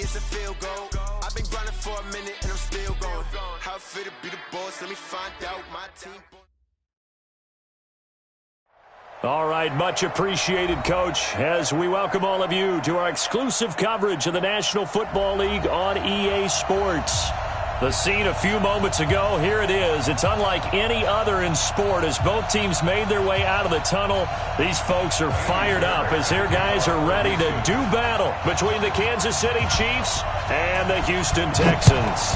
it's a field goal. I've been grinding for a minute and I'm still going. How it feel to be the boss? Let me find out. My team. All right, much appreciated, Coach, as we welcome all of you to our exclusive coverage of the National Football League on EA Sports. The scene a few moments ago, here it is. It's unlike any other in sport as both teams made their way out of the tunnel. These folks are fired up as their guys are ready to do battle between the Kansas City Chiefs and the Houston Texans.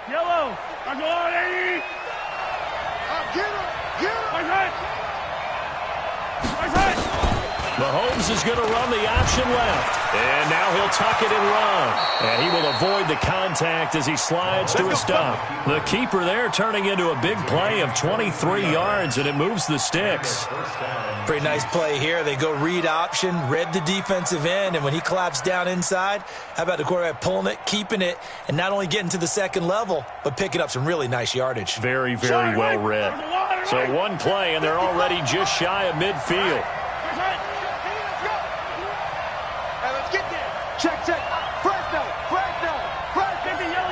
Yellow, I'm going, 80. Get him. Mahomes is going to run the option left. And now he'll tuck it and run. And he will avoid the contact as he slides to a stop. The keeper there turning into a big play of 23 yards, and it moves the sticks. Pretty nice play here. They go read option, read the defensive end, and when he claps down inside, how about the quarterback pulling it, keeping it, and not only getting to the second level, but picking up some really nice yardage. Very, very well read. So one play, and they're already just shy of midfield. Check. Fresh down. Get the yellow.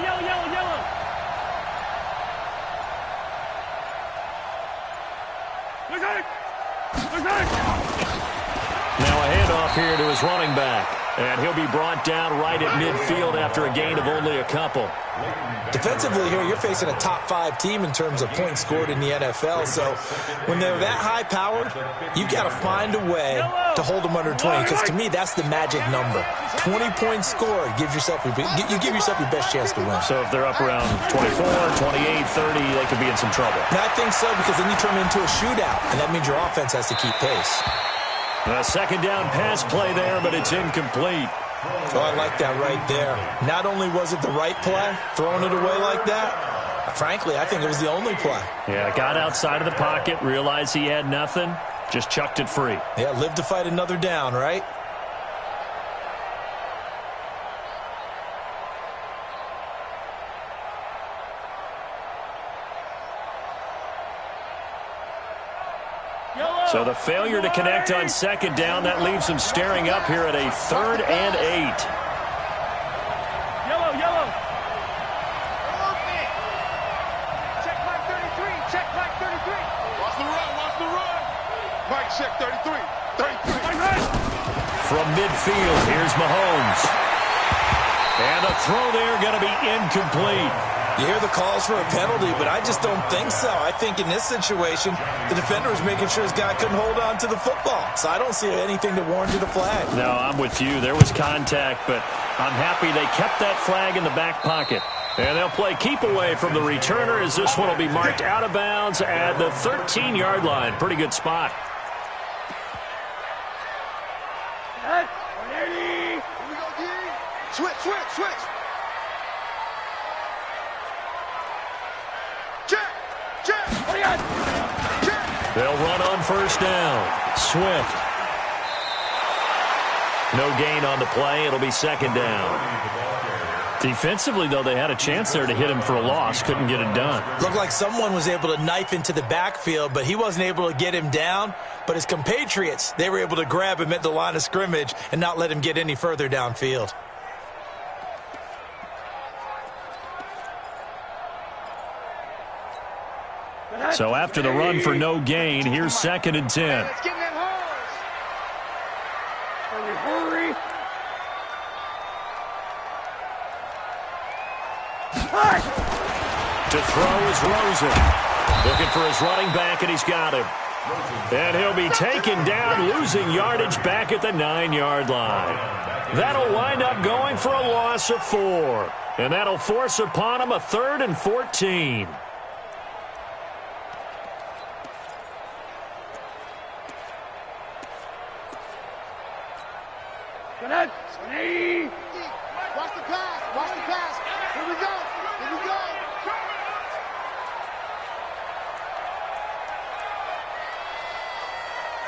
Now a handoff here to his running back. And he'll be brought down right at midfield after a gain of only a couple. Defensively here, you're facing a top-5 team in terms of points scored in the NFL. So when they're that high-powered, you've got to find a way to hold them under 20. Because to me, that's the magic number. 20 points scored gives yourself you give yourself your best chance to win. So if they're up around 24, 28, 30, they could be in some trouble. And I think so, because then you turn it into a shootout, and that means your offense has to keep pace. A second down pass play there, but it's incomplete. Oh, I like that right there. Not only was it the right play, throwing it away like that, frankly, I think it was the only play. Yeah, got outside of the pocket, realized he had nothing, just chucked it free. Yeah, live to fight another down, right? So the failure to connect on second down, that leaves them staring up here at a 3rd and 8. Yellow. Check Mike 33. Watch the run. Mike, check 33. From midfield, here's Mahomes. And a throw there going to be incomplete. You hear the calls for a penalty, but I just don't think so. I think in this situation, the defender was making sure his guy couldn't hold on to the football. So I don't see anything that warranted a flag. No, I'm with you. There was contact, but I'm happy they kept that flag in the back pocket. And they'll play keep away from the returner as this one will be marked out of bounds at the 13-yard line. Pretty good spot. 180. Here we go, D. Switch. Check. They'll run on first down. Swift. No gain on the play. It'll be second down. Defensively, though, they had a chance there to hit him for a loss. Couldn't get it done. Looked like someone was able to knife into the backfield, but he wasn't able to get him down. But his compatriots, they were able to grab him at the line of scrimmage and not let him get any further downfield. So after the run for no gain, here's 2nd and 10. Let's get in that hurry. To throw is Rosen. Looking for his running back, and he's got him. And he'll be taken down, losing yardage back at the 9-yard line. That'll wind up going for a loss of 4. And that'll force upon him a 3rd and 14. Good. Knee. Watch the pass. Watch the pass. Here we go. Here we go.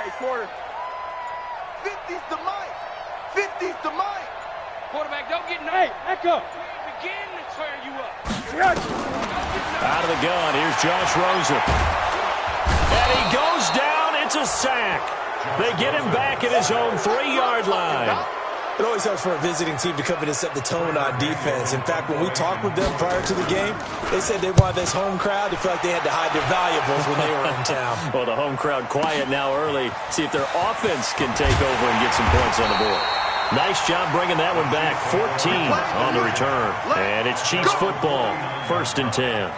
Hey, quarter. 50's the mic. 50's the mic. Quarterback, don't get Hey, echo. Begin to tear you up. Out of the gun, here's Josh Rosen. And he goes down. It's a sack. They get him back at his own 3-yard line. It always helps for a visiting team to come in and set the tone on defense. In fact, when we talked with them prior to the game, they said they wanted this home crowd to feel like they had to hide their valuables when they were in town. Well, the home crowd quiet now early. See if their offense can take over and get some points on the board. Nice job bringing that one back. 14 on the return. And it's Chiefs football. 1st and 10.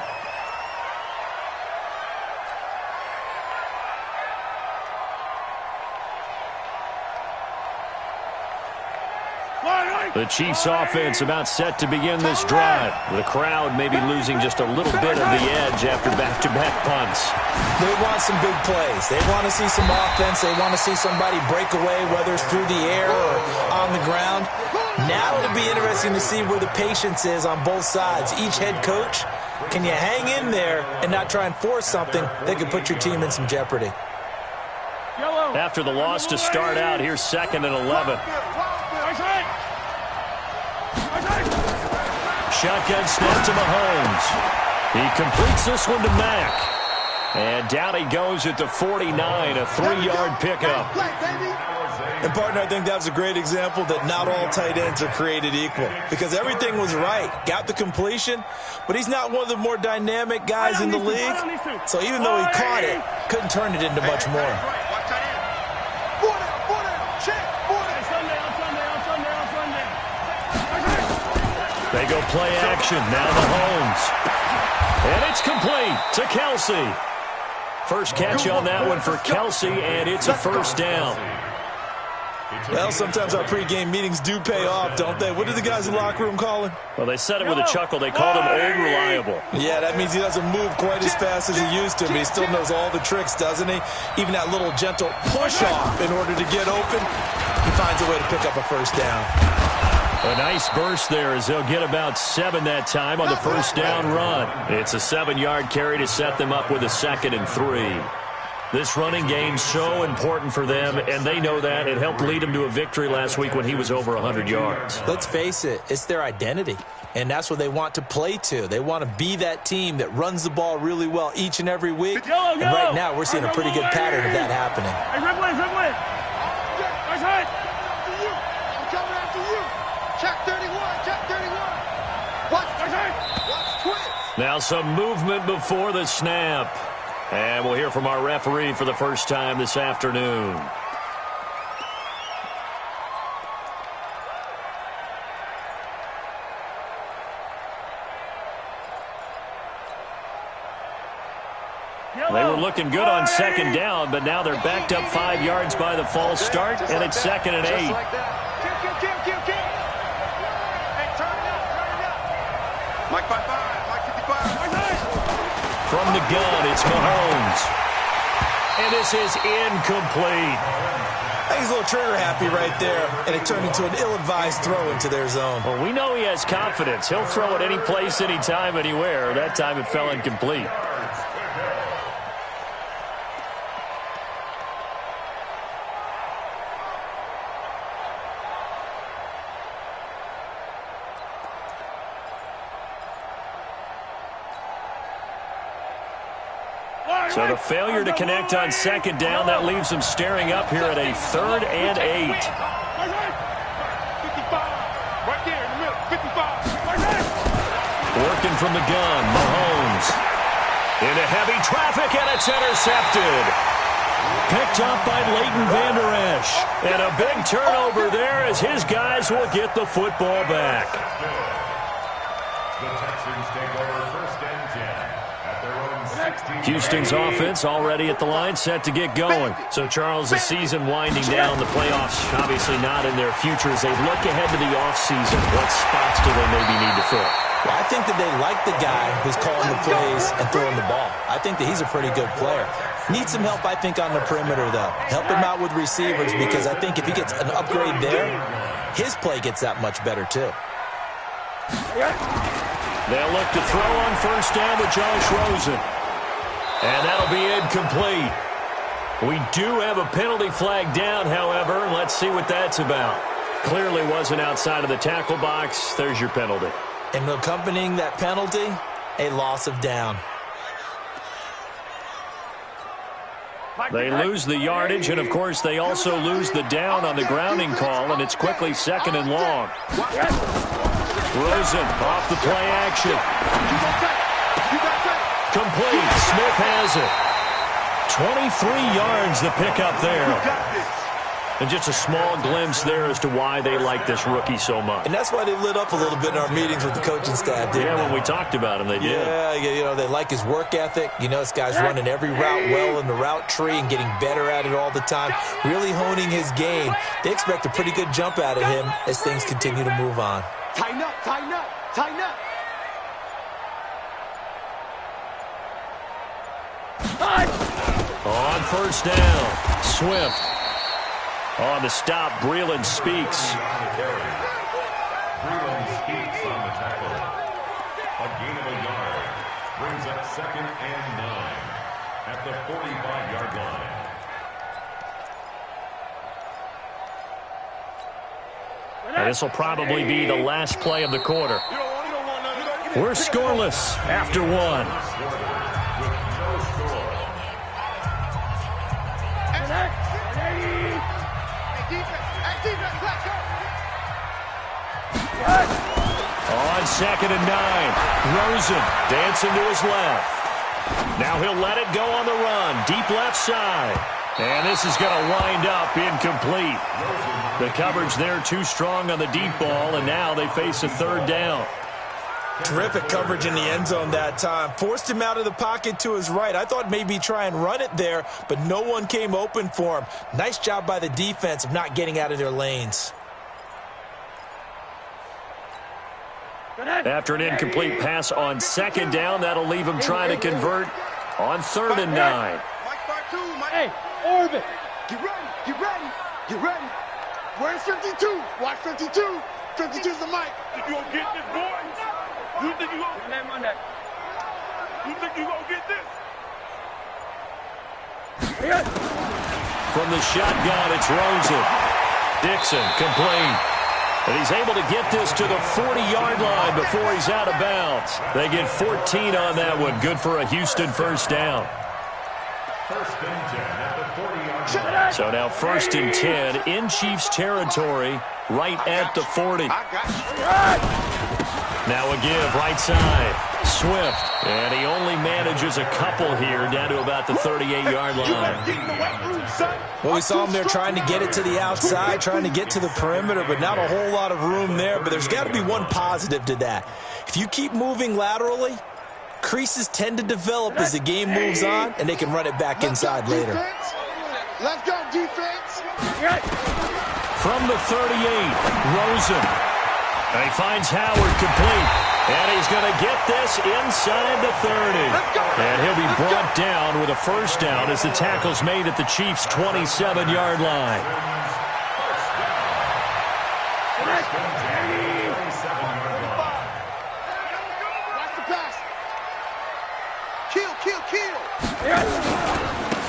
The Chiefs offense about set to begin this drive. The crowd maybe losing just a little bit of the edge after back-to-back punts. They want some big plays. They want to see some offense. They want to see somebody break away, whether it's through the air or on the ground. Now it'll be interesting to see where the patience is on both sides. Each head coach, can you hang in there and not try and force something that could put your team in some jeopardy? After the loss to start out, here's 2nd and 11. Shotgun snap to Mahomes. He completes this one to Mack. And down he goes at the 49, a 3-yard pickup. And, partner, I think that was a great example that not all tight ends are created equal. Because everything was right. Got the completion, but he's not one of the more dynamic guys in the league. So even though he caught it, couldn't turn it into much more. They go play action. Now Mahomes. And it's complete to Kelsey. First catch on that one for Kelsey, and it's a 1st down. Well, sometimes our pregame meetings do pay off, don't they? What did the guys in the locker room call him? Well, they said it with a chuckle. They called him Old Reliable. Yeah, that means he doesn't move quite as fast as he used to, but he still knows all the tricks, doesn't he? Even that little gentle push-off in order to get open, he finds a way to pick up a 1st down. A nice burst there as they'll get about 7 that time on the 1st down run. It's a 7-yard carry to set them up with a 2nd and 3. This running game's so important for them, and they know that. It helped lead them to a victory last week when he was over 100 yards. Let's face it, it's their identity, and that's what they want to play to. They want to be that team that runs the ball really well each and every week. And right now, we're seeing a pretty good pattern of that happening. Hey, Ripley. Nice hit. I'm coming after you. Check 31. Check 31. Watch twist. Now some movement before the snap. And we'll hear from our referee for the first time this afternoon. They were looking good on 2nd down, but now they're backed up 5 yards by the false start, and it's 2nd and 8. Kill. Hey, turn it up. Mike 55. Mike 55. From the gun, it's Mahomes. And this is incomplete. I think he's a little trigger happy right there, and it turned into an ill-advised throw into their zone. Well, we know he has confidence. He'll throw it any place, anytime, anywhere. That time it fell incomplete. So the failure to connect on 2nd down, that leaves them staring up here at a 3rd and 8. 55. Right there in the middle. 55. Working from the gun, Mahomes. Into heavy traffic, and it's intercepted. Picked up by Leighton Vander Esch. And a big turnover there as his guys will get the football back. The Texans take over 1st and 10. Houston's offense already at the line, set to get going. So, Charles, the season winding down, the playoffs obviously not in their future. As they look ahead to the offseason, what spots do they maybe need to fill? Well, I think that they like the guy who's calling the plays and throwing the ball. I think that he's a pretty good player. Needs some help, I think, on the perimeter, though. Help him out with receivers, because I think if he gets an upgrade there, his play gets that much better, too. They'll look to throw on first down with Josh Rosen. And that'll be incomplete. We do have a penalty flag down, however. Let's see what that's about. Clearly wasn't outside of the tackle box. There's your penalty. And accompanying that penalty, a loss of down. They lose the yardage, and, of course, they also lose the down on the grounding call, and it's quickly 2nd and long. Rosen off the play action. Complete. Smith has it. 23 yards the pickup there. And just a small glimpse there as to why they like this rookie so much. And that's why they lit up a little bit in our meetings with the coaching staff, didn't they? When we talked about him, they did. Yeah, you know, they like his work ethic. You know, this guy's running every route well in the route tree and getting better at it all the time, really honing his game. They expect a pretty good jump out of him as things continue to move on. Tighten up, tighten up, tighten up. On first down, Swift. On the stop, Breeland Speaks. Breeland Speaks on the tackle. A gain of a yard. Brings up 2nd and 9 at the 45-yard line. And this will probably be the last play of the quarter. We're scoreless after one. On 2nd and 9, Rosen dancing to his left. Now he'll let it go on the run, deep left side. And this is going to wind up incomplete. The coverage there too strong on the deep ball, and now they face a 3rd down. Terrific coverage in the end zone that time. Forced him out of the pocket to his right. I thought maybe try and run it there, but no one came open for him. Nice job by the defense of not getting out of their lanes. After an incomplete pass on 2nd down, that'll leave him trying to convert on 3rd and 9. Hey, Orbit, get ready, get ready, get ready. Where's 52? Watch 52. 52's the mic. You gonna get this, boy? You think you gonna get this? From the shotgun, it's Rosen. Dixon complete. And he's able to get this to the 40-yard line before he's out of bounds. They get 14 on that one. Good for a Houston first down. 1st and 10 at the 40-yard line. So now 1st and 10 in Chiefs territory, right at the 40. Now a give, right side. Swift, and he only manages a couple here down to about the 38-yard line. Well, we saw him there trying to get it to the outside, trying to get to the perimeter, but not a whole lot of room there. But there's got to be one positive to that. If you keep moving laterally, creases tend to develop as the game moves on, and they can run it back inside later. Let's go, defense. From the 38, Rosen. And he finds Howard complete. And he's going to get this inside the 30. And he'll be brought down with a first down as the tackle's made at the Chiefs' 27-yard line. Watch the pass. Kill, kill, kill.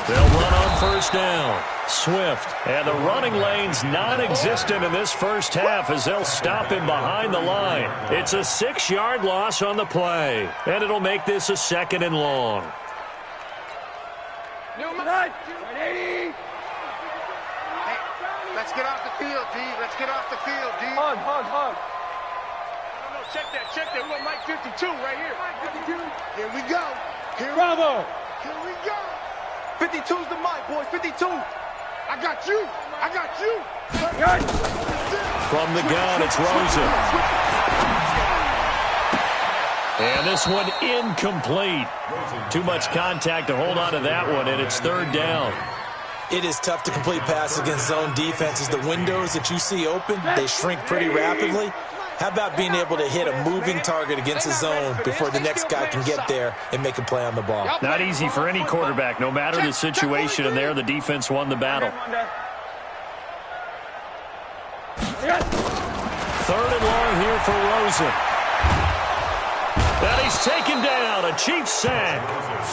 They'll run on first down. Swift. And the running lane's non-existent in this first half as they'll stop him behind the line. It's a 6-yard loss on the play. And it'll make this a 2nd and long. Hey, let's get off the field, D. Let's get off the field, D. Hug. No, check that. We're on Mike 52 right here. 52. Here we go. Bravo. Here we go. 52's the mic, boys. 52. I got you. From the gun, it's Rosen. And this one incomplete. Too much contact to hold on to that one, and it's 3rd down. It is tough to complete passes against zone defenses. The windows that you see open, they shrink pretty rapidly. How about being able to hit a moving target against the zone before the next guy can get there and make a play on the ball? Not easy for any quarterback. No matter the situation in there, the defense won the battle. 3rd and long here for Rosen. And he's taken down. A Chiefs sack.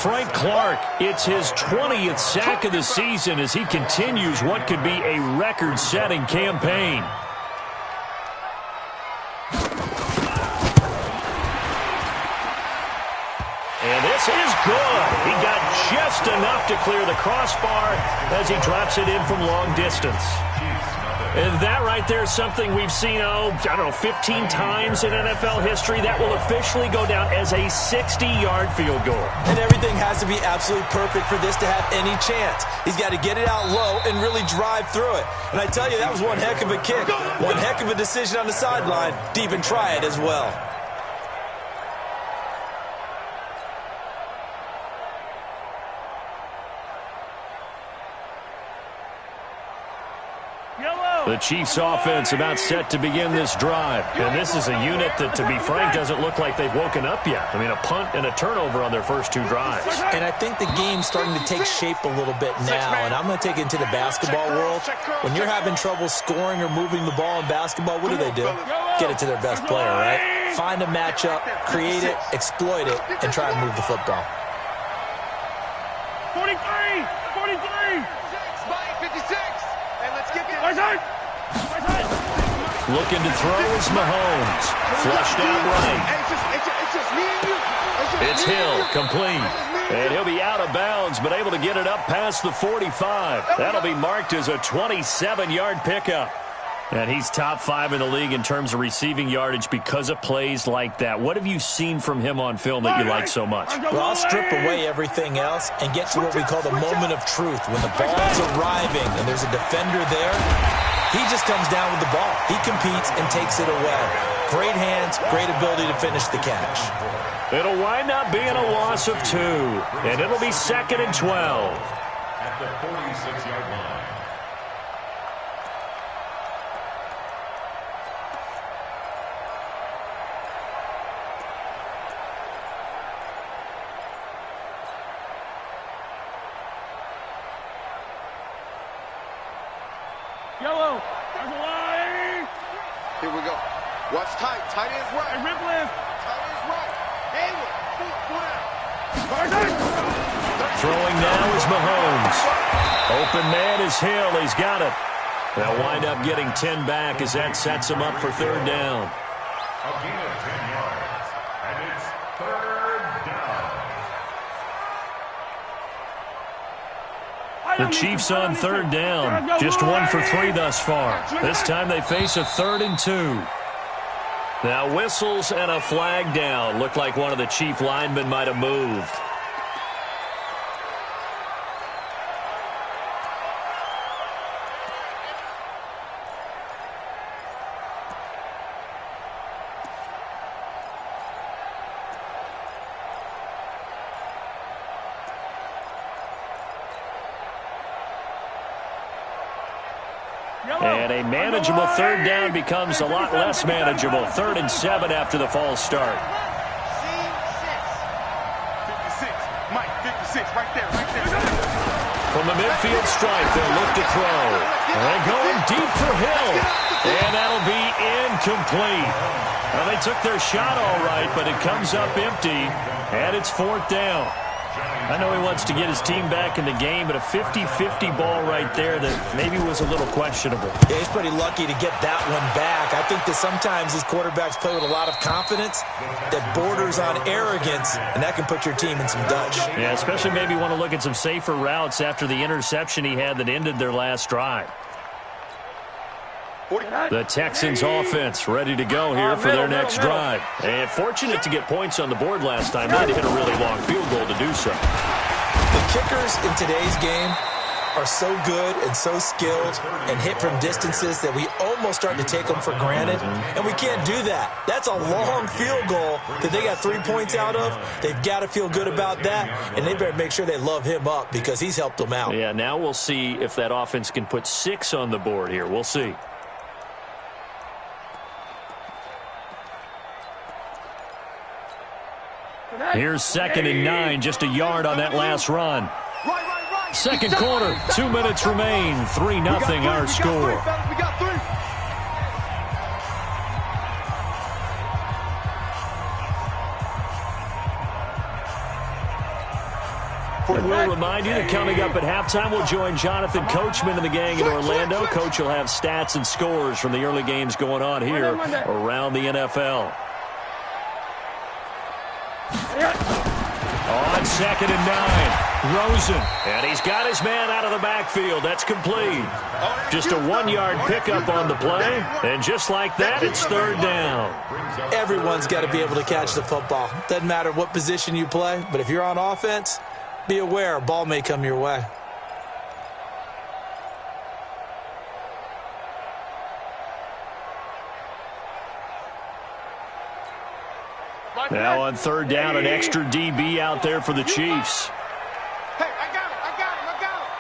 Frank Clark, it's his 20th sack of the season as he continues what could be a record-setting campaign. And this is good. He got just enough to clear the crossbar as he drops it in from long distance. And that right there is something we've seen, 15 times in NFL history. That will officially go down as a 60-yard field goal. And everything has to be absolutely perfect for this to have any chance. He's got to get it out low and really drive through it. And I tell you, that was one heck of a kick. One heck of a decision on the sideline to even try it as well. The Chiefs offense about set to begin this drive. And this is a unit that, to be frank, doesn't look like they've woken up yet. I mean, a punt and a turnover on their first 2 drives. And I think the game's starting to take shape a little bit now. And I'm going to take it into the basketball world. When you're having trouble scoring or moving the ball in basketball, what do? Get it to their best player, right? Find a matchup, create it, exploit it, and try and move the football. 43! 43! 56! And let's get there. Looking to throw is Mahomes. Flushed out right. It's just me and you. It's Hill, complete. And he'll be out of bounds, but able to get it up past the 45. That'll be marked as a 27-yard pickup. And he's top 5 in the league in terms of receiving yardage because of plays like that. What have you seen from him on film that you like so much? Well, I'll strip away everything else and get to what we call the moment of truth. When the ball's arriving and there's a defender there, he just comes down with the ball. He competes and takes it away. Great hands, great ability to finish the catch. It'll wind up being a loss of 2, and it'll be 2nd and 12. At the 46-yard line. Yellow. There's a line. Here we go. Watch tight. Tight ends right. Hey, rip lift. Tight ends right. Hayward. Pull out. Throwing now is Mahomes. Open man is Hill. He's got it. They'll wind up getting 10 back as that sets him up for 3rd down. A gain of 10 yards. And it's 3rd down. The Chiefs on 3rd down. Just 1 for 3 thus far. This time they face a 3rd and 2. Now whistles and a flag down. Looked like one of the Chief linemen might have moved. And a manageable 3rd down becomes a lot less manageable. 3rd and 7 after the false start. 56. Mike, 56, right there. From the midfield stripe, they'll look to throw. And they're going deep for Hill. And that'll be incomplete. Well, they took their shot all right, but it comes up empty. And it's 4th down. I know he wants to get his team back in the game, but a 50-50 ball right there that maybe was a little questionable. Yeah, he's pretty lucky to get that one back. I think that sometimes these quarterbacks play with a lot of confidence that borders on arrogance, and that can put your team in some Dutch. Yeah, especially maybe want to look at some safer routes after the interception he had that ended their last drive. The Texans offense ready to go here for their next drive. And fortunate to get points on the board last time. They had to hit a really long field goal to do so. The kickers in today's game are so good and so skilled and hit from distances that we almost start to take them for granted. And we can't do that. That's a long field goal that they got 3 points out of. They've got to feel good about that. And they better make sure they love him up because he's helped them out. Yeah, now we'll see if that offense can put 6 on the board here. We'll see. Here's 2nd and 9, just a yard on that last run. Second quarter, 2 minutes remain, 3-0 our score. We got 3. And we'll remind you that coming up at halftime, we'll join Jonathan Coachman and the gang in Orlando. Coach will have stats and scores from the early games going on here around the NFL. On 2nd and 9, Rosen. And he's got his man out of the backfield. That's complete. Just a 1-yard pickup on the play. And just like that, it's 3rd down. Everyone's got to be able to catch the football. Doesn't matter what position you play, but if you're on offense, be aware a ball may come your way. Now on 3rd down, an extra DB out there for the Chiefs. Hey, I got him.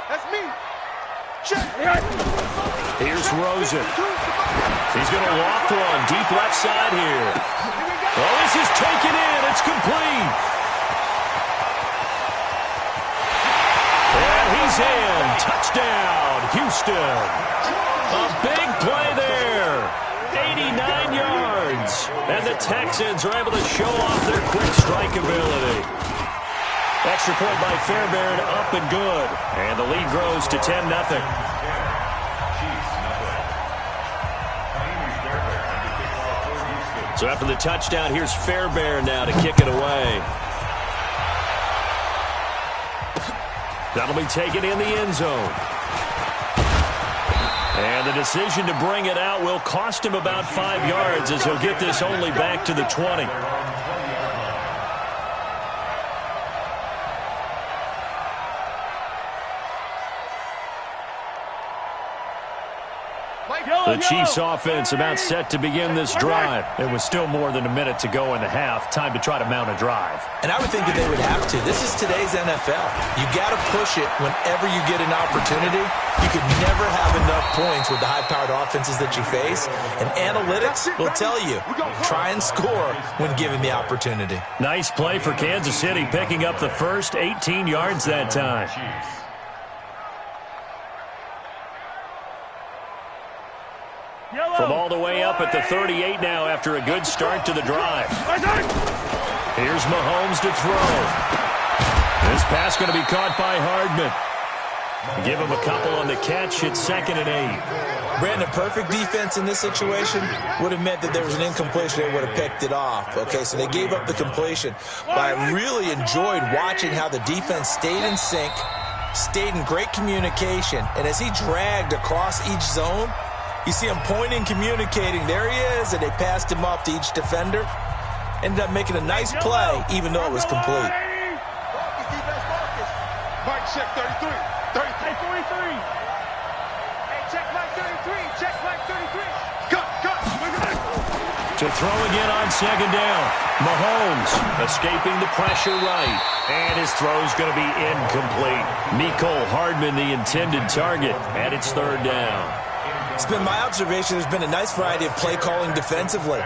That's me. Check. Here's Rosen. He's going to loft one deep left side here. Oh, this is taken in. It's complete. And he's in. Touchdown, Houston. A big play there. 89 yards. And the Texans are able to show off their quick strike ability. Extra point by Fairbairn, up and good. And the lead grows to 10-0. So after the touchdown, here's Fairbairn now to kick it away. That'll be taken in the end zone. And the decision to bring it out will cost him about 5 yards as he'll get this only back to the 20. The Chiefs offense about set to begin this drive. It was still more than a minute to go in the half. Time to try to mount a drive. And I would think that they would have to. This is today's NFL. You got to push it whenever you get an opportunity. You could never have enough points with the high-powered offenses that you face. And analytics will tell you, try and score when given the opportunity. Nice play for Kansas City, picking up the first 18 yards that time. From all the way up at the 38 now after a good start to the drive. Here's Mahomes to throw. This pass going to be caught by Hardman. Give him a couple on the catch. It's 2nd and 8. Brandon, perfect defense in this situation would have meant that there was an incompletion. They would have picked it off. Okay, so they gave up the completion. But I really enjoyed watching how the defense stayed in sync, stayed in great communication, and as he dragged across each zone, you see him pointing, communicating. There he is, and they passed him off to each defender. Ended up making a nice play, even though it was complete. Mike, check 33. 43. Hey, check Mike 33. Check Mike 33. Cut. To throw again on 2nd down. Mahomes escaping the pressure right. And his throw's going to be incomplete. Mecole Hardman, the intended target. And it's 3rd down. It's been my observation there's been a nice variety of play calling defensively.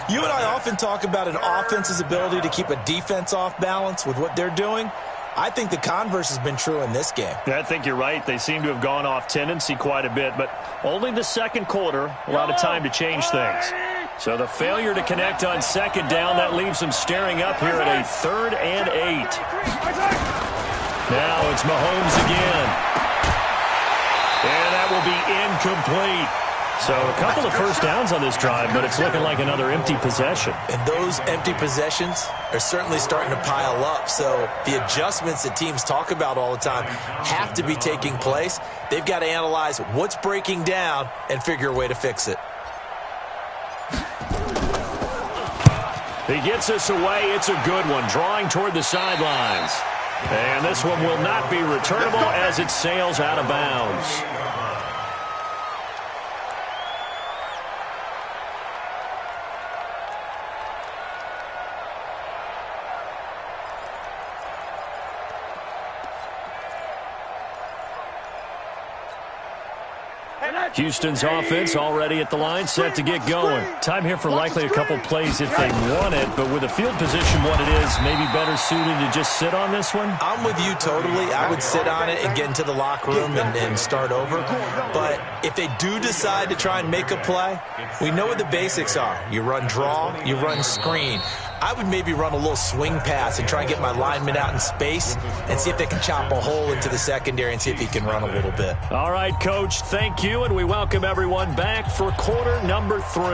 You and I often talk about an offense's ability to keep a defense off balance with what they're doing. I think the converse has been true in this game. Yeah, I think you're right. They seem to have gone off tendency quite a bit, but only the second quarter, a lot of time to change things. So the failure to connect on 2nd down, that leaves them staring up here at a 3rd and 8. Now it's Mahomes again. And that will be incomplete. So a couple of first downs on this drive, but it's looking like another empty possession. And those empty possessions are certainly starting to pile up. So the adjustments that teams talk about all the time have to be taking place. They've got to analyze what's breaking down and figure a way to fix it. He gets us away. It's a good one, drawing toward the sidelines. And this one will not be returnable as it sails out of bounds. Houston's offense already at the line, set to get going. Time here for likely a couple plays if they want it, but with the field position what it is, maybe better suited to just sit on this one? I'm with you totally. I would sit on it and get into the locker room and start over. But if they do decide to try and make a play, we know what the basics are. You run draw, you run screen. I would maybe run a little swing pass and try and get my lineman out in space and see if they can chop a hole into the secondary and see if he can run a little bit. All right, Coach, thank you, and we welcome everyone back for quarter number 3.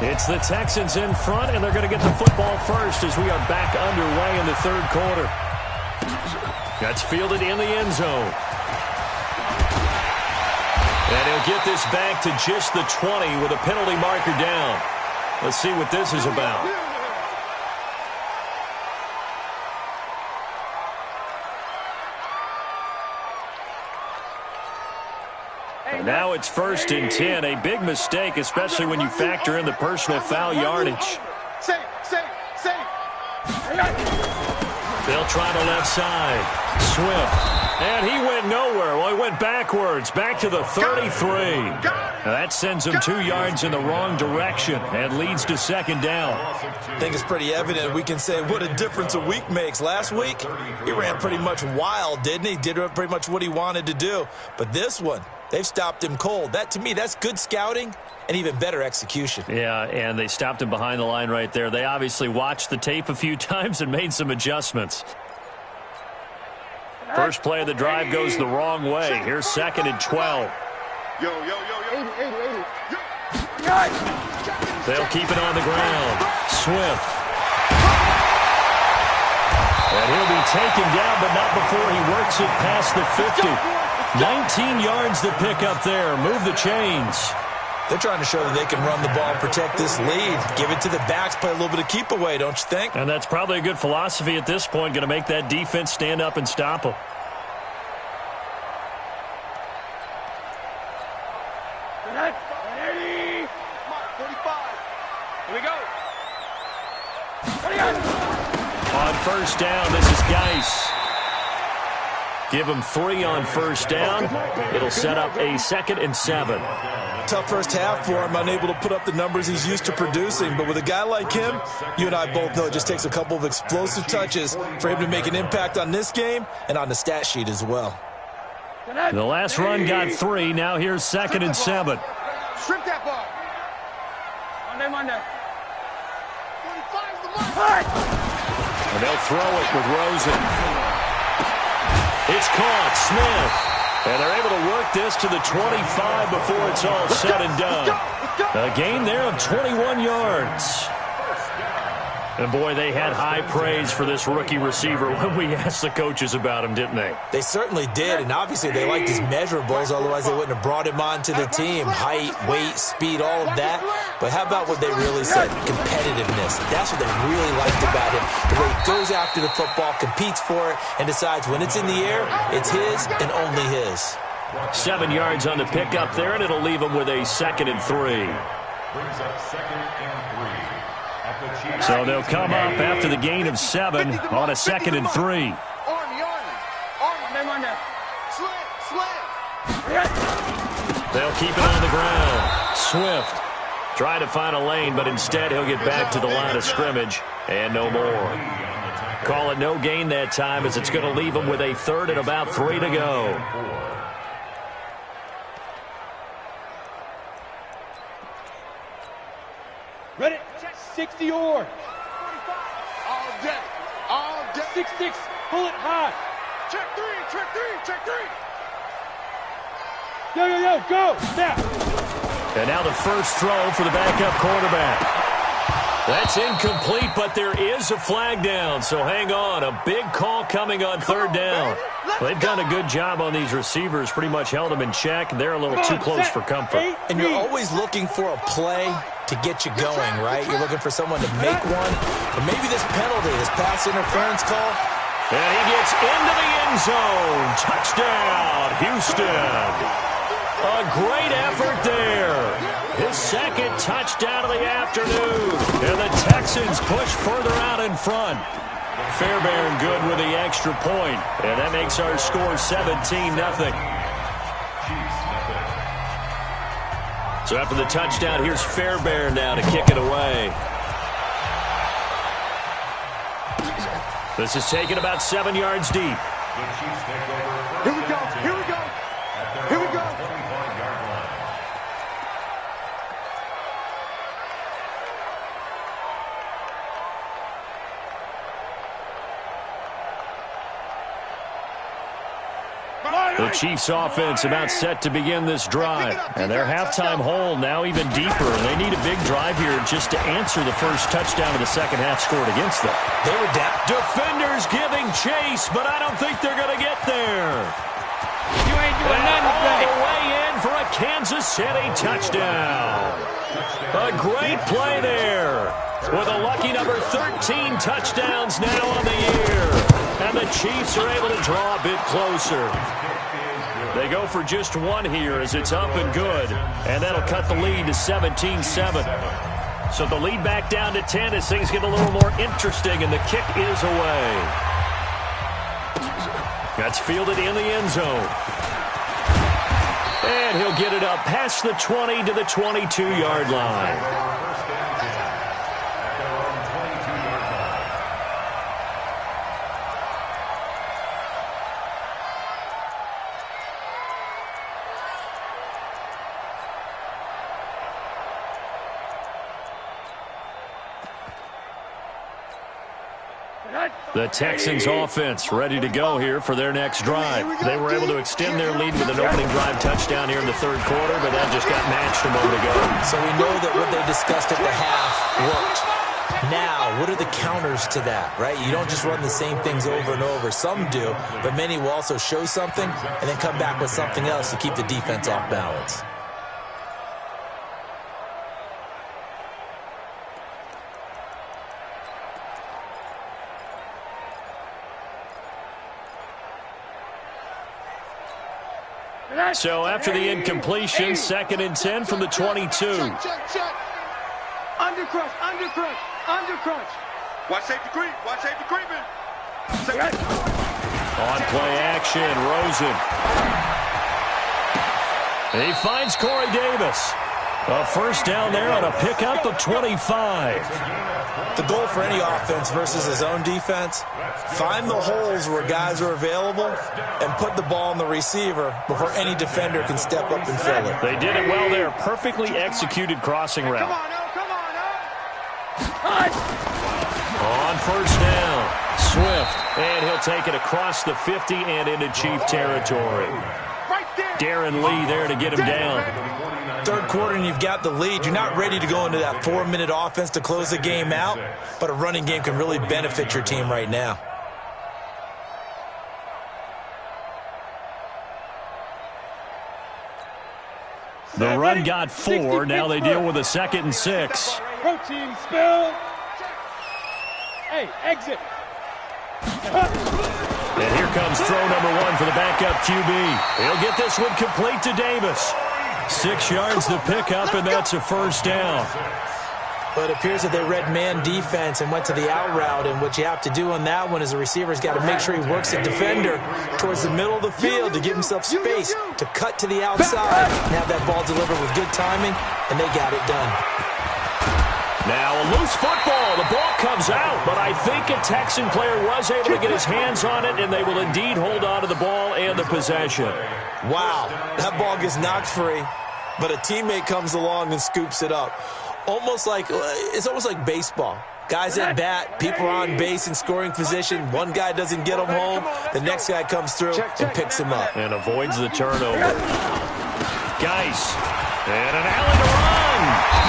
It's the Texans in front, and they're going to get the football first as we are back underway in the third quarter. That's fielded in the end zone. And he'll get this back to just the 20 with a penalty marker down. Let's see what this is about. And now it's 1st and 10. A big mistake, especially when you factor in the personal foul yardage. They'll try the left side. Swift. And he went nowhere. Well, he went backwards, back to the 33. Now that sends him 2 yards in the wrong direction and leads to 2nd down. I think it's pretty evident. We can say what a difference a week makes. Last week, he ran pretty much wild, didn't he? Did pretty much what he wanted to do. But this one, they've stopped him cold. That, to me, that's good scouting and even better execution. Yeah, and they stopped him behind the line right there. They obviously watched the tape a few times and made some adjustments. First play of the drive goes the wrong way. Here's 2nd and 12. They'll keep it on the ground. Swift. And he'll be taken down, but not before he works it past the 50. 19 yards to pick up there. Move the chains. They're trying to show that they can run the ball, protect this lead, give it to the backs, play a little bit of keep away, don't you think? And that's probably a good philosophy at this point, going to make that defense stand up and stop them. Here we go. On 1st down, this is Geis. Give him 3 on 1st down. It'll set up a 2nd and 7. Tough first half for him, unable to put up the numbers he's used to producing. But with a guy like him, you and I both know it just takes a couple of explosive touches for him to make an impact on this game and on the stat sheet as well. The last run got 3. Now here's 2nd and 7. Strip that ball. Monday. And they'll throw it with Rosen. It's caught. Smith. And they're able to work this to the 25 before it's all said and done. A gain there of 21 yards. And, boy, they had high praise for this rookie receiver when we asked the coaches about him, didn't they? They certainly did, and obviously they liked his measurables, otherwise they wouldn't have brought him onto the team. Height, weight, speed, all of that. But how about what they really said? Competitiveness. That's what they really liked about him. The way he goes after the football, competes for it, and decides when it's in the air, it's his and only his. 7 yards on the pickup there, and it'll leave him with a 2nd and 3. Brings up 2nd and 3. So they'll come up after the gain of 7 on a 2nd and 3. They'll keep it on the ground. Swift try to find a lane, but instead he'll get back to the line of scrimmage and no more. Call it no gain that time as it's going to leave him with a 3rd and about 3 to go. Ready? 60 or. All day. 6-6. Pull it high. Check 3. Yo, go. Snap. And now the first throw for the backup quarterback. That's incomplete, but there is a flag down, so hang on. A big call coming on 3rd down. They've done a good job on these receivers, pretty much held them in check. They're a little too close for comfort. And you're always looking for a play to get you going, right? You're looking for someone to make one. But maybe this penalty, this pass interference call. And he gets into the end zone. Touchdown, Houston. A great effort there. His 2nd touchdown of the afternoon. And the Texans push further out in front. Fairbairn good with the extra point. And that makes our score 17-0. So after the touchdown, here's Fairbairn now to kick it away. This is taken about 7 yards deep. Here we go. Here we go. Here we go. The Chiefs offense about set to begin this drive. And their halftime hole now even deeper. They need a big drive here just to answer the first touchdown of the second half scored against them. They were down. Defenders giving chase, but I don't think they're going to get there. You ain't doing nothing All today. the way in for a Kansas City touchdown. A great play there. With a lucky number 13 touchdowns now on the year. And the Chiefs are able to draw a bit closer. They go for just one here as it's up and good. And that'll cut the lead to 17-7. So the lead back down to 10 as things get a little more interesting, and the kick is away. That's fielded in the end zone. And he'll get it up past the 20 to the 22-yard line. The Texans offense ready to go here for their next drive. They were able to extend their lead with an opening drive touchdown here in the third quarter, but that just got matched a moment ago. So we know that what they discussed at the half worked. Now, what are the counters to that, right? You don't just run the same things over and over. Some do, but many will also show something and then come back with something else to keep the defense off balance. So after the incompletion, 2nd and 10 from the 22. Check. Undercrush. Watch safety creep. Watch safety creeping. On play action, Rosen. He finds Corey Davis. A first down there on a pickup of 25. The goal for any offense versus his own defense, find the holes where guys are available and put the ball on the receiver before any defender can step up and fill it. They did it well there. Perfectly executed crossing route. Come on. On first down, Swift. And he'll take it across the 50 and into Chief territory. Right there. Darren Lee there to get him down. Third quarter and you've got the lead. You're not ready to go into that 4-minute offense to close the game out, but a running game can really benefit your team right now. The run got 4. Now they deal with a 2nd and 6. Protein spill. Hey, exit. And here comes throw number 1 for the backup QB. He'll get this one complete to Davis. 6 yards to pick up, and that's a first down. But it appears that they read man defense and went to the out route, and what you have to do on that one is the receiver's got to make sure he works the defender towards the middle of the field to give himself space to cut to the outside and have that ball delivered with good timing, and they got it done. Now a loose football. The ball comes out, but I think a Texan player was able to get his hands on it, and they will indeed hold on to the ball and the possession. Wow, that ball gets knocked free, but a teammate comes along and scoops it up. It's almost like baseball. Guys at bat, people are on base in scoring position. One guy doesn't get him home. The next guy comes through and picks him up. And avoids the turnover. Geis. And an alley to run.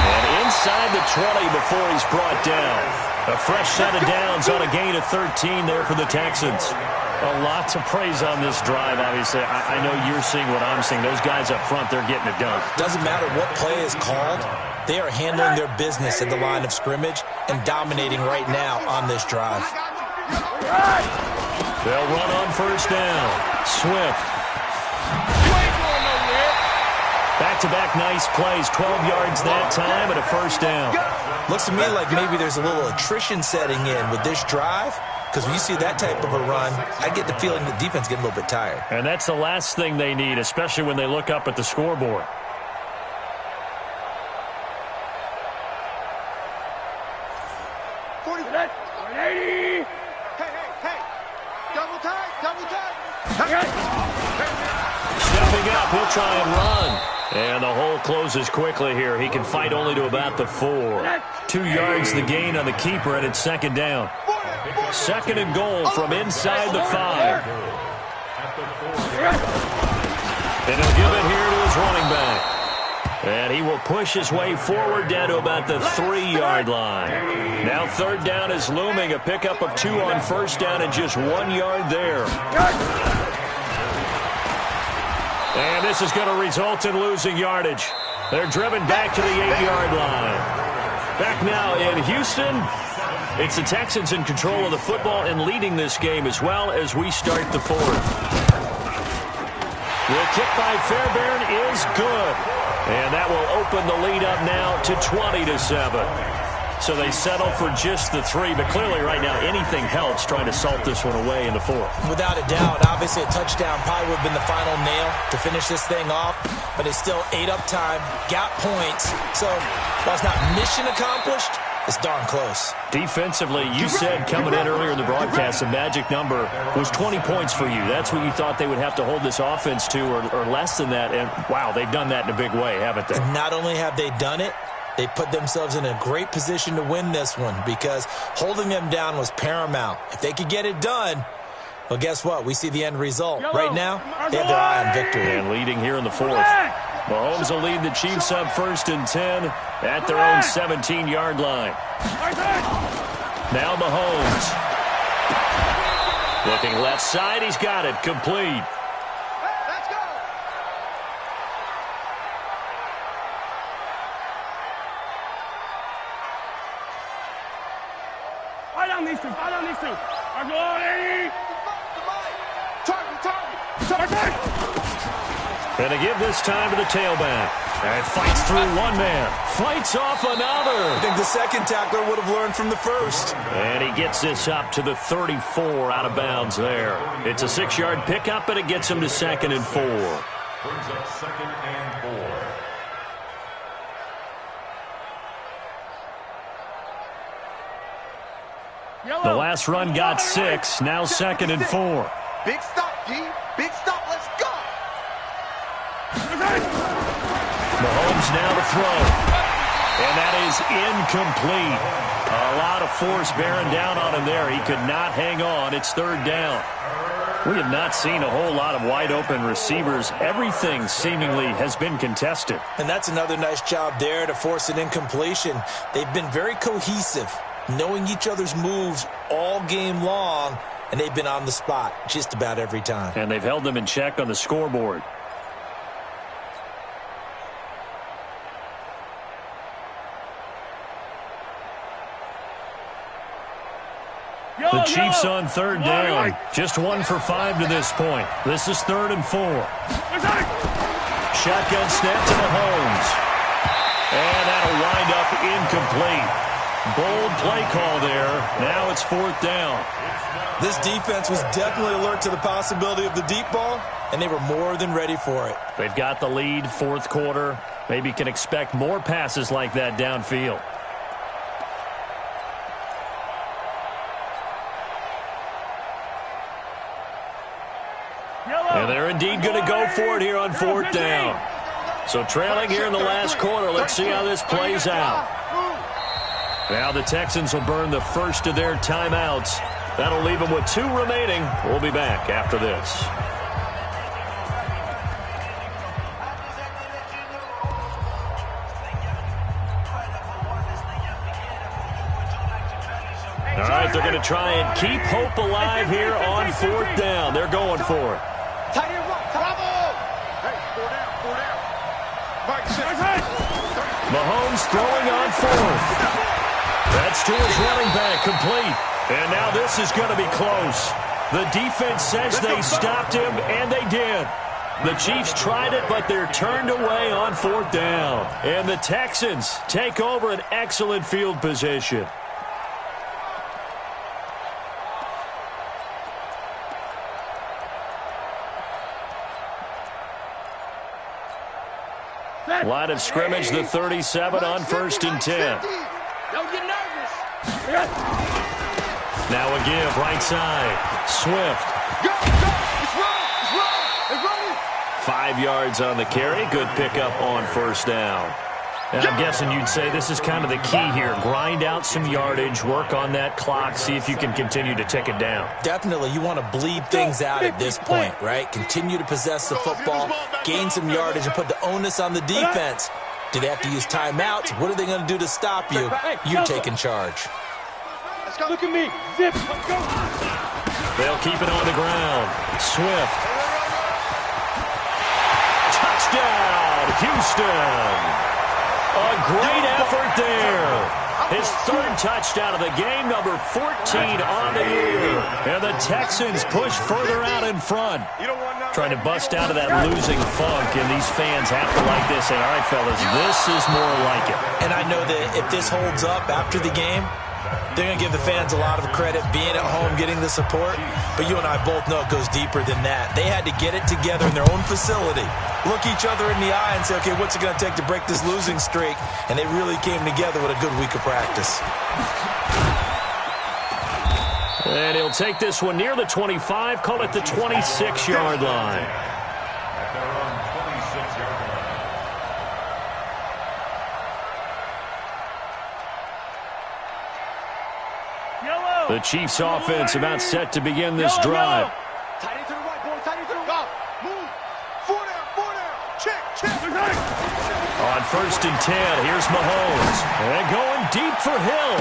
And inside the 20 before he's brought down. A fresh set of downs on a gain of 13 there for the Texans. A lot to praise on this drive, obviously. I know you're seeing what I'm seeing. Those guys up front, they're getting it done. Doesn't matter what play is called. They are handling their business at the line of scrimmage and dominating right now on this drive. They'll run on first down. Swift. Back-to-back nice plays. 12 yards that time and a first down. Looks to me like maybe there's a little attrition setting in with this drive. Because when you see that type of a run, I get the feeling the defense getting a little bit tired. And that's the last thing they need, especially when they look up at the scoreboard. Stepping up, he'll try and run. And the hole closes quickly here. He can fight only to about the 4. 2 yards the gain on the keeper, and it's second down. Second and goal from inside the 5. And he'll give it here to his running back. And he will push his way forward down to about the 3-yard line. Now third down is looming. A pickup of 2 on first down and just 1 yard there. And this is going to result in losing yardage. They're driven back to the 8-yard line. Back now in Houston. It's the Texans in control of the football and leading this game as well as we start the 4th. The kick by Fairbairn is good. And that will open the lead up now to 20-7. So they settle for just the 3. But clearly right now anything helps trying to salt this one away in the 4th. Without a doubt, obviously a touchdown probably would have been the final nail to finish this thing off. But it's still ate up time, got points. So while it's not mission accomplished, it's darn close. Defensively, you said coming in earlier in the broadcast, the magic number was 20 points for you. That's what you thought they would have to hold this offense to or less than that. And, wow, they've done that in a big way, haven't they? And not only have they done it, they put themselves in a great position to win this one because holding them down was paramount. If they could get it done, well, guess what? We see the end result. Right now, they have their eye on victory. And leading here in the 4th. Mahomes will lead the Chiefs up 1st and 10 at their own 17-yard line. Now Mahomes. Looking left side, he's got it. Complete. Let's go. Fire down these 2. Fire down these 2. Target. And to give this time to the tailback. And fights through one man. Fights off another. I think the second tackler would have learned from the first. And he gets this up to the 34 out of bounds there. It's a 6-yard pickup, and it gets him to 2nd and 4. Brings up 2nd and 4. The last run got 6. Now 2nd and 4. Big stop, G. Big stop. Let's go. Mahomes now to throw. And that is incomplete. A lot of force bearing down on him there. He could not hang on. It's 3rd down. We have not seen a whole lot of wide-open receivers. Everything seemingly has been contested. And that's another nice job there to force an incompletion. They've been very cohesive, knowing each other's moves all game long, and they've been on the spot just about every time. And they've held them in check on the scoreboard. The Chiefs on 3rd down. Just 1 for 5 to this point. This is 3rd and 4. Shotgun snap to Mahomes. And that'll wind up incomplete. Bold play call there. Now it's 4th down. This defense was definitely alert to the possibility of the deep ball, and they were more than ready for it. They've got the lead, 4th quarter. Maybe can expect more passes like that downfield. And they're indeed going to go for it here on 4th down. So trailing here in the last quarter. Let's see how this plays out. Now the Texans will burn the first of their timeouts. That'll leave them with 2 remaining. We'll be back after this. All right, they're going to try and keep hope alive here on 4th down. They're going for it. Tight end right. Bravo. Hey, 4 down. 4 down. Mike, Mahomes throwing on 4th. That's to his running back, complete. And now this is going to be close. The defense says they stopped him, and they did. The Chiefs tried it, but they're turned away on 4th down. And the Texans take over an excellent field position. Line of scrimmage, the 37 on 1st and 10. Don't get nervous. Now a give, right side. Swift. Go, go. It's running. It's running. It's running. 5 yards on the carry. Good pickup on first down. And I'm guessing you'd say this is kind of the key here. Grind out some yardage, work on that clock, see if you can continue to tick it down. Definitely. You want to bleed things out at this point, right? Continue to possess the football, gain some yardage, and put the onus on the defense. Do they have to use timeouts? What are they going to do to stop you? You're taking charge. Look at me. Zip. Go. They'll keep it on the ground. Swift. Touchdown, Houston. A great effort there. His third touchdown of the game, number 14 on the year. And the Texans push further out in front. Trying to bust out of that losing funk, and these fans have to like this. And, all right, fellas, this is more like it. And I know that if this holds up after the game, they're going to give the fans a lot of credit being at home, getting the support. But you and I both know it goes deeper than that. They had to get it together in their own facility, look each other in the eye and say, okay, what's it going to take to break this losing streak? And they really came together with a good week of practice. And he'll take this one near the 25, call it the 26-yard line. At their own 26-yard line. The Chiefs offense about set to begin this drive. Tight end to the right, boy. Tight end to the right. Move. 4 down. Check. On 1st and 10, here's Mahomes. And going deep for Hill.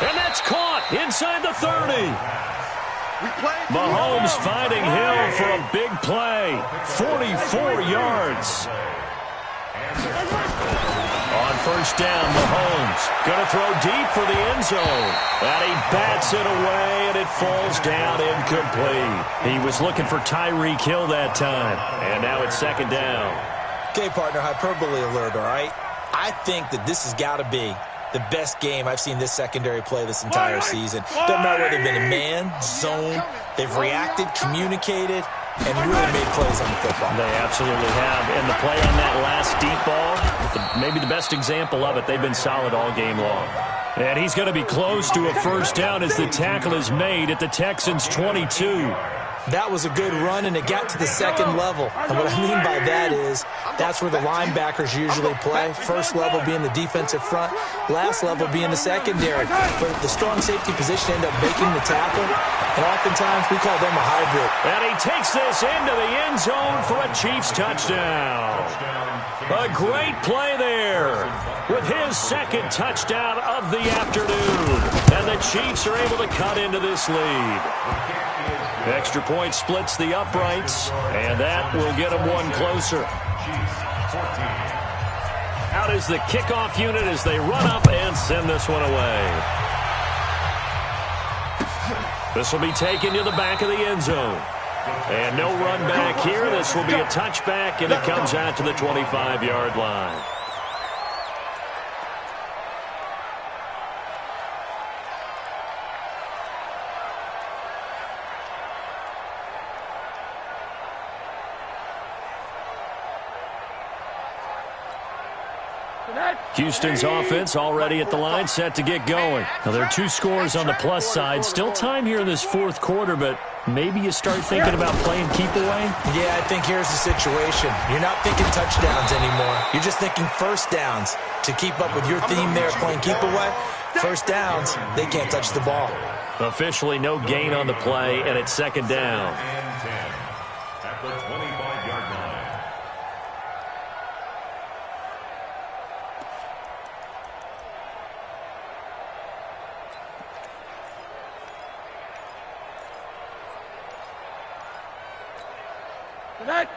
And that's caught inside the 30. Mahomes finding Hill for a big play. 44 yards. On 1st down, Mahomes going to throw deep for the end zone. And he bats it away, and it falls down incomplete. He was looking for Tyreek Hill that time. And now it's 2nd down. Okay, partner, hyperbole alert, all right? I think that this has got to be the best game I've seen this secondary play this entire season. Doesn't matter whether they've been in man, zone, they've reacted, communicated, and really made plays on the football. They absolutely have. And the play on that last deep ball, maybe the best example of it, they've been solid all game long. And he's going to be close to a 1st down as the tackle is made at the Texans' 22. That was a good run, and it got to the 2nd level. And what I mean by that is that's where the linebackers usually play. 1st level being the defensive front, last level being the secondary. But the strong safety position ended up making the tackle, and oftentimes we call them a hybrid. And he takes this into the end zone for a Chiefs touchdown. A great play there with his 2nd touchdown of the afternoon. And the Chiefs are able to cut into this lead. Extra point splits the uprights, and that will get them one closer. Out is the kickoff unit as they run up and send this one away. This will be taken to the back of the end zone. And no run back here. This will be a touchback, and it comes out to the 25-yard line. Houston's offense already at the line, set to get going. Now, there are 2 scores on the plus side. Still time here in this 4th quarter, but maybe you start thinking about playing keep away? Yeah, I think here's the situation. You're not thinking touchdowns anymore. You're just thinking 1st downs. To keep up with your theme there, playing keep away, 1st downs, they can't touch the ball. Officially no gain on the play, and it's 2nd down. And 10 at the 25-yard line.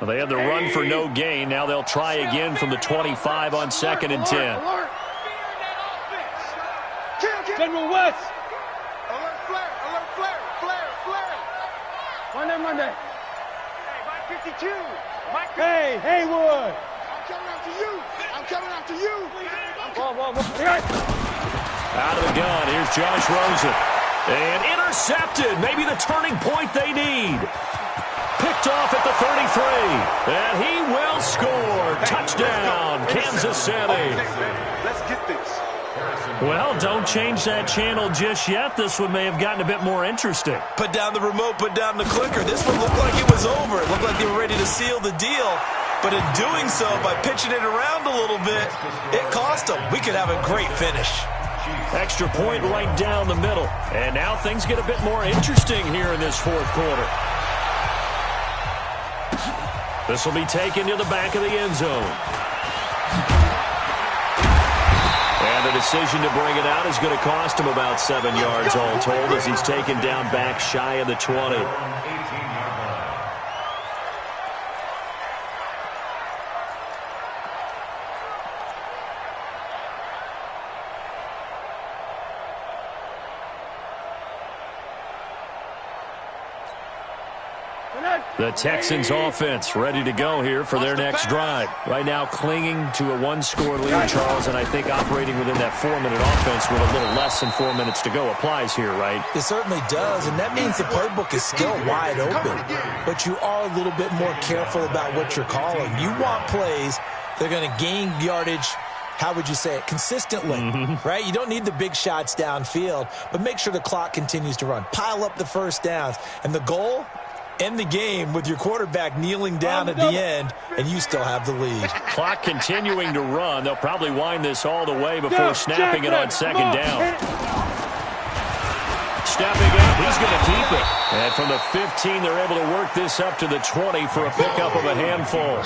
Well, they had the run for no gain. Now they'll try again from the 25 on 2nd and 10. General West. Alert flare. Monday. Hey, 52. Hey, Haywood. I'm coming after you. Out of the gun, here's Josh Rosen. And intercepted, maybe the turning point they need. Picked off at the 33, and he will score. Touchdown, Kansas City. Let's get this. Harrison Well, don't change that channel just yet. This one may have gotten a bit more interesting. Put down the remote, put down the clicker. This one looked like it was over. It looked like they were ready to seal the deal. But in doing so, by pitching it around a little bit, it cost them. We could have a great finish. Extra point right down the middle. And now things get a bit more interesting here in this fourth quarter. This will be taken to the back of the end zone. And the decision to bring it out is going to cost him about 7 yards all told as he's taken down back shy of the 20. The Texans offense ready to go here for their next drive. Right now clinging to a one-score lead, Charles, and I think operating within that 4-minute offense with a little less than 4 minutes to go applies here, right? It certainly does, and that means the playbook is still wide open. But you are a little bit more careful about what you're calling. You want plays that are going to gain yardage, how would you say it, consistently, right? You don't need the big shots downfield, but make sure the clock continues to run. Pile up the first downs, and the goal, end the game with your quarterback kneeling down at the end, and you still have the lead. Clock continuing to run. They'll probably wind this all the way before snapping it on second down. Stepping up, he's going to keep it. And from the 15, they're able to work this up to the 20 for a pickup of a handful.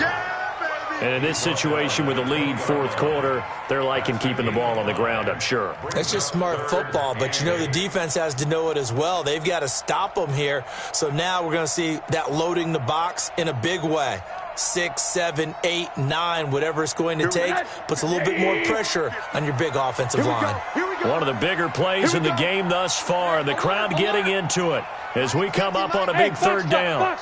And in this situation with the lead fourth quarter, they're liking keeping the ball on the ground, I'm sure. That's just smart football, but you know the defense has to know it as well. They've got to stop them here. So now we're going to see that loading the box in a big way. 6, 7, 8, 9, whatever it's going to take, puts a little bit more pressure on your big offensive line. One of the bigger plays in the game thus far, and the crowd getting into it as we come up on a big third down.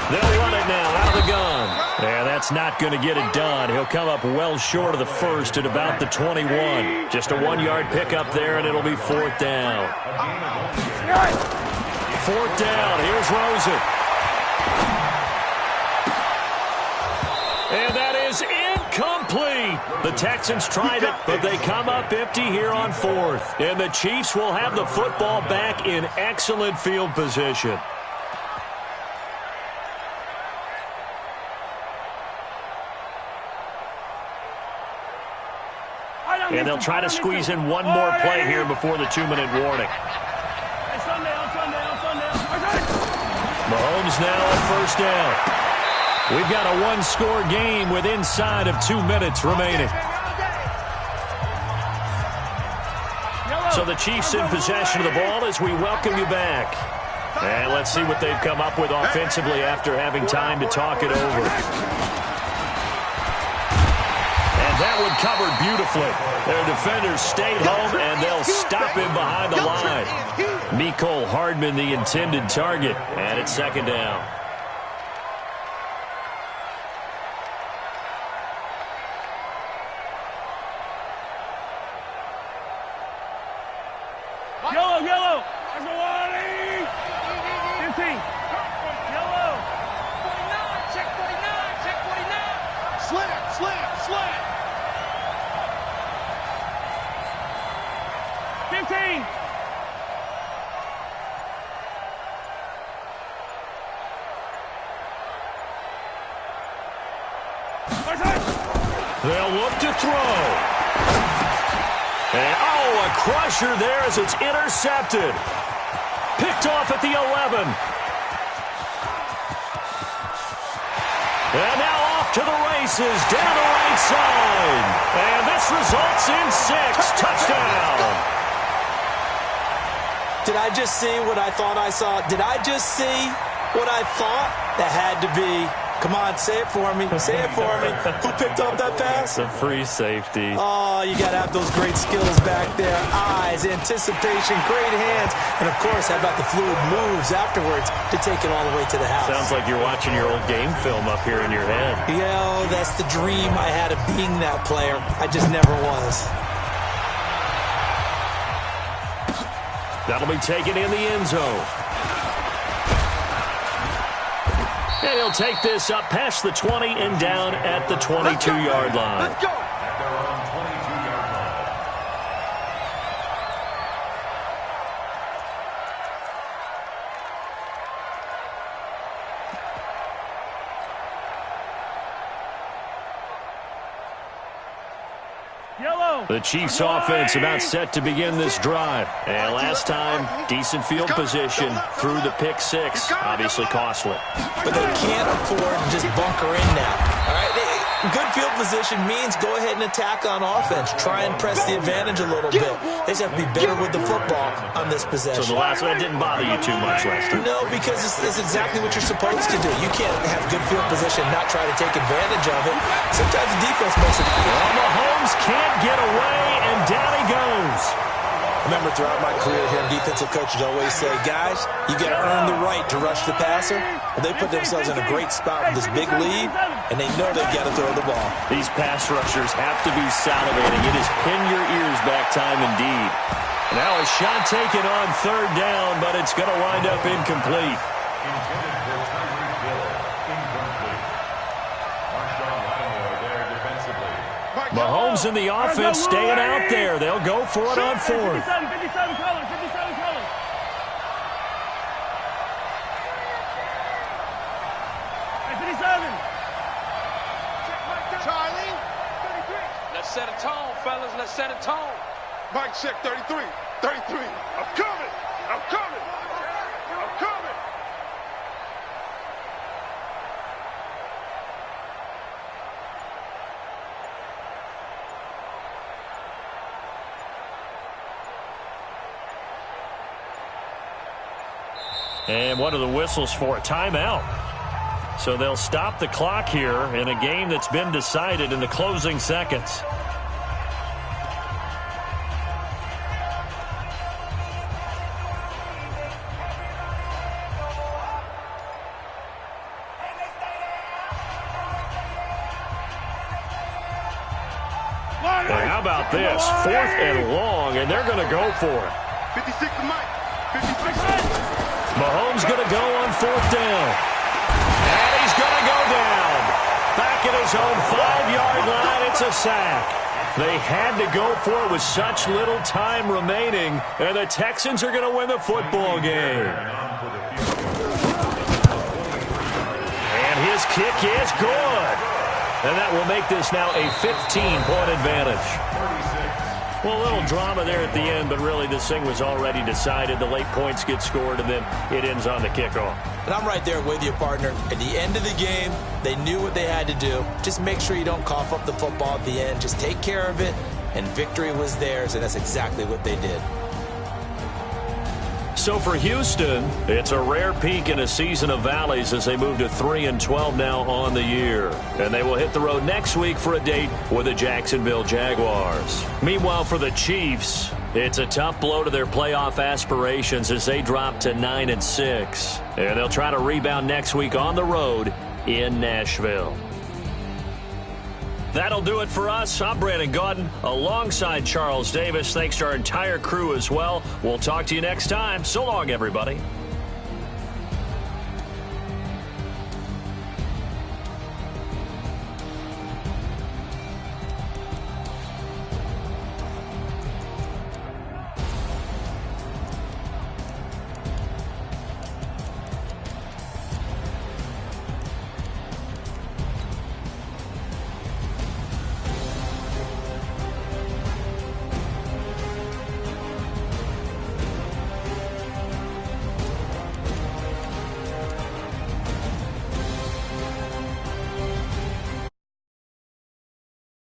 They'll run it now out of the gun. Yeah, that's not going to get it done. He'll come up well short of the first at about the 21. Just a 1-yard pickup there, and it'll be fourth down. Fourth down. Here's Rosen. And that is incomplete. The Texans tried it, but they come up empty here on fourth. And the Chiefs will have the football back in excellent field position. And they'll try to squeeze in one more play here before the 2-minute warning. Mahomes now on first down. We've got a one-score game with inside of 2 minutes remaining. So the Chiefs in possession of the ball as we welcome you back. And let's see what they've come up with offensively after having time to talk it over. That one covered beautifully. Their defenders stayed home, and they'll stop him behind the line. Mecole Hardman, the intended target, and it's second down. Yellow, yellow. That's a warning. 15. Yellow. 49. Check 49. Check 49. Slam, slam, slam. 15. They'll look to throw. And, a crusher there as it's intercepted. Picked off at the 11. And now off to the races, down the right side. And this results in 6. Touchdown. Did I just see what I thought I saw? Did I just see what I thought? That had to be. Come on, say it for me. Say it for me. Who picked up that pass? The free safety. Oh, you got to have those great skills back there. Eyes, anticipation, great hands. And, of course, how about the fluid moves afterwards to take it all the way to the house? Sounds like you're watching your old game film up here in your head. Yeah, that's the dream I had of being that player. I just never was. That'll be taken in the end zone. And he'll take this up past the 20 and down at the 22-yard line. Let's go. The Chiefs offense about set to begin this drive. And last time, decent field position through the pick six. Obviously costly. But they can't afford to just bunker in now. All right, good field position means go ahead and attack on offense. Try and press the advantage a little bit. They just have to be better with the football on this possession. So the last one didn't bother you too much last time? No, because it's exactly what you're supposed to do. You can't have good field position and not try to take advantage of it. Sometimes the defense makes it. Well, Mahomes can't get away, and down he goes. Remember, throughout my career here, defensive coaches always say, guys, you got to earn the right to rush the passer. Well, they put themselves in a great spot with this big lead, and they know they've got to throw the ball. These pass rushers have to be salivating. It is pin your ears back time indeed. Now a shot taken on third down, but it's going to wind up incomplete. Intended for Tyreek Hill. Incomplete. Marshawn Lattimore there defensively. Mahomes and the offense staying out there. They'll go for it on fourth. 57 colors, 57 colors. Hey, 57. Charlie. Let's set a tone, fellas. Let's set a tone. Mike, check 33. 33. I'm coming. I'm coming. I'm coming. And what are the whistles for? A timeout. So they'll stop the clock here in a game that's been decided in the closing seconds. Well, how about this? 4th and long, and they're going to go for it. 56 to Mike. 56. Mahomes going to go on 4th down. And he's going to go down. Back at his own 5-yard line, it's a sack. They had to go for it with such little time remaining, and the Texans are going to win the football game. And his kick is good. And that will make this now a 15-point advantage. Well, a little drama there at the end, but really this thing was already decided. The late points get scored, and then it ends on the kickoff. And I'm right there with you, partner. At the end of the game, they knew what they had to do. Just make sure you don't cough up the football at the end. Just take care of it, and victory was theirs, and that's exactly what they did. So for Houston, it's a rare peak in a season of valleys as they move to 3-12 now on the year. And they will hit the road next week for a date with the Jacksonville Jaguars. Meanwhile, for the Chiefs, it's a tough blow to their playoff aspirations as they drop to 9-6. And they'll try to rebound next week on the road in Nashville. That'll do it for us. I'm Brandon Gaudin alongside Charles Davis. Thanks to our entire crew as well. We'll talk to you next time. So long, everybody.